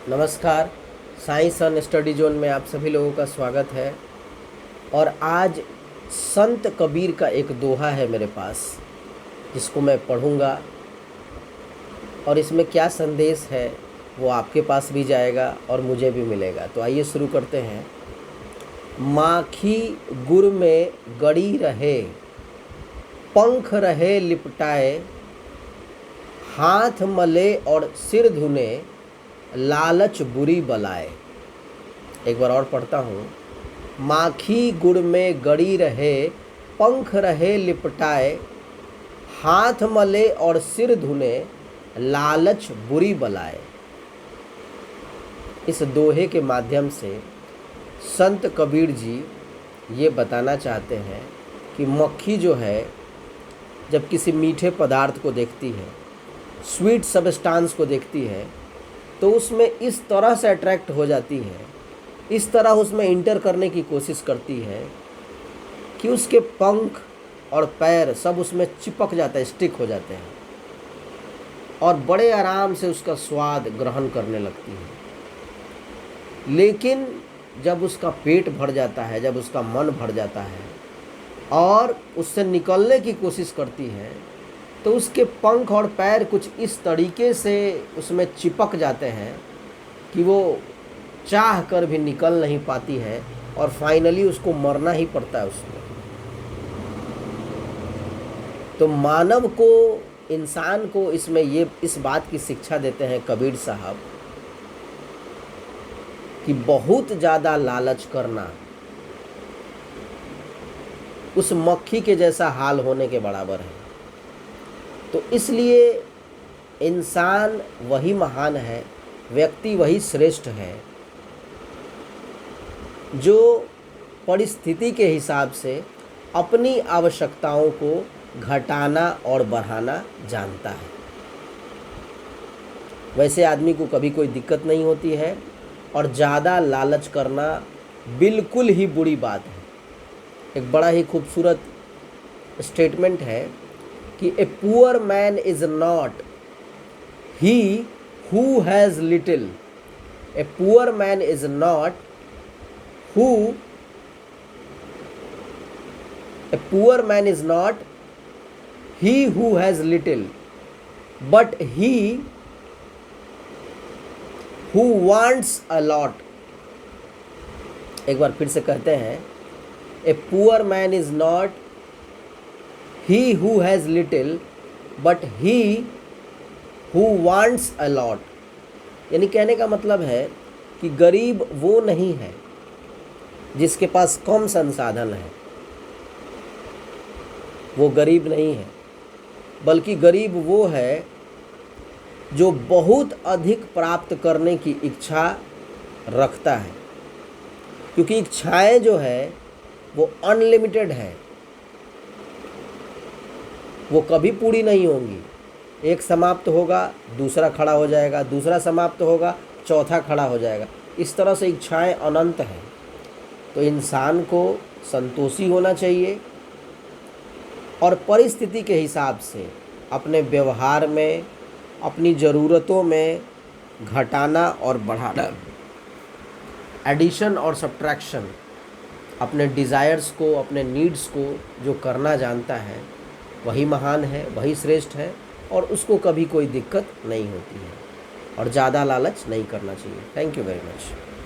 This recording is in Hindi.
नमस्कार। साइंस एंड स्टडी जोन में आप सभी लोगों का स्वागत है। और आज संत कबीर का एक दोहा है मेरे पास, जिसको मैं पढ़ूंगा और इसमें क्या संदेश है वो आपके पास भी जाएगा और मुझे भी मिलेगा। तो आइए शुरू करते हैं। माखी गुड़ में गड़ी रहे, पंख रहे लिपटाए, हाथ मले और सिर धुने, लालच बुरी बलाए। एक बार और पढ़ता हूँ। माखी गुड़ में गड़ी रहे, पंख रहे लिपटाए, हाथ मले और सिर धुने, लालच बुरी बलाए। इस दोहे के माध्यम से संत कबीर जी ये बताना चाहते हैं कि मक्खी जो है, जब किसी मीठे पदार्थ को देखती है, स्वीट सब्सटेंस को देखती है, तो उसमें इस तरह से अट्रैक्ट हो जाती है, इस तरह उसमें इंटर करने की कोशिश करती है कि उसके पंख और पैर सब उसमें चिपक जाता है, स्टिक हो जाते हैं और बड़े आराम से उसका स्वाद ग्रहण करने लगती है। लेकिन जब उसका पेट भर जाता है, जब उसका मन भर जाता है और उससे निकलने की कोशिश करती है, तो उसके पंख और पैर कुछ इस तरीके से उसमें चिपक जाते हैं कि वो चाह कर भी निकल नहीं पाती है और फाइनली उसको मरना ही पड़ता है उसमें। तो मानव को, इंसान को इसमें इस बात की शिक्षा देते हैं कबीर साहब कि बहुत ज़्यादा लालच करना उस मक्खी के जैसा हाल होने के बराबर है। तो इसलिए इंसान वही महान है, व्यक्ति वही श्रेष्ठ है जो परिस्थिति के हिसाब से अपनी आवश्यकताओं को घटाना और बढ़ाना जानता है। वैसे आदमी को कभी कोई दिक्कत नहीं होती है और ज़्यादा लालच करना बिल्कुल ही बुरी बात है। एक बड़ा ही खूबसूरत स्टेटमेंट है कि a poor man is not he who has little, a poor man is not who, a poor man is not he who has little, but he who wants a lot. एक बार फिर से कहते हैं, a poor man is not he who has little but he who wants a lot। यानी कहने का मतलब है कि गरीब वो नहीं है जिसके पास कम संसाधन है, वो गरीब नहीं है, बल्कि गरीब वो है जो बहुत अधिक प्राप्त करने की इच्छा रखता है। क्योंकि इच्छाएं जो है वो अनलिमिटेड है, वो कभी पूरी नहीं होंगी। एक समाप्त होगा, दूसरा खड़ा हो जाएगा, दूसरा समाप्त होगा, चौथा खड़ा हो जाएगा। इस तरह से इच्छाएं अनंत हैं। तो इंसान को संतोषी होना चाहिए और परिस्थिति के हिसाब से अपने व्यवहार में, अपनी ज़रूरतों में घटाना और बढ़ाना, एडिशन और सब्ट्रैक्शन, अपने डिज़ायर्स को, अपने नीड्स को जो करना जानता है वही महान है, वही श्रेष्ठ है और उसको कभी कोई दिक्कत नहीं होती है और ज़्यादा लालच नहीं करना चाहिए। Thank you very much.